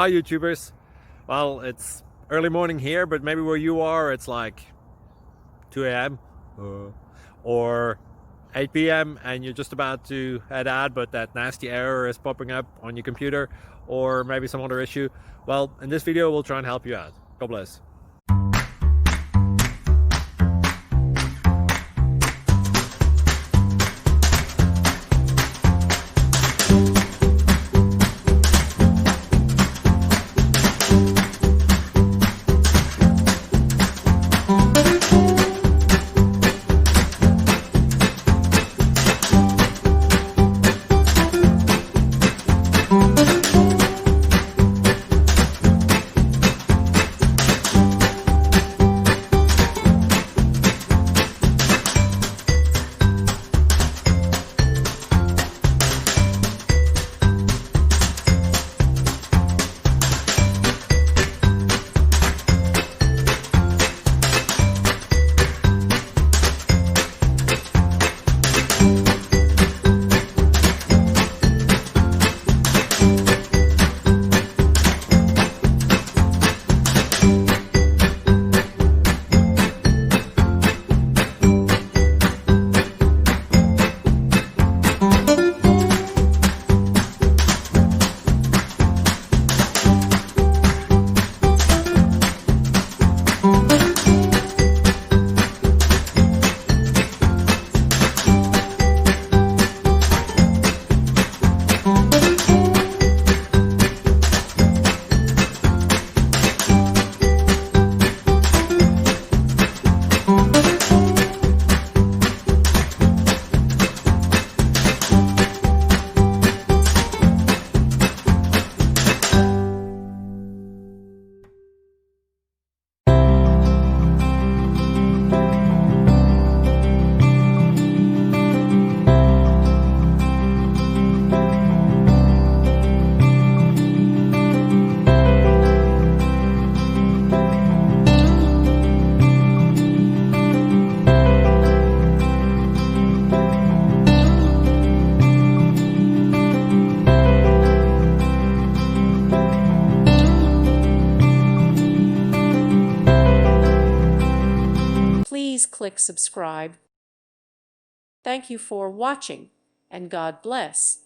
Hi YouTubers. Well, it's early morning here, but maybe where you are it's like 2 a.m. Or 8 p.m. and you're just about to head out, but that nasty error is popping up on your computer, or maybe some other issue. Well, in this video we'll try and help you out. God bless. Please click subscribe. Thank you for watching, and God bless.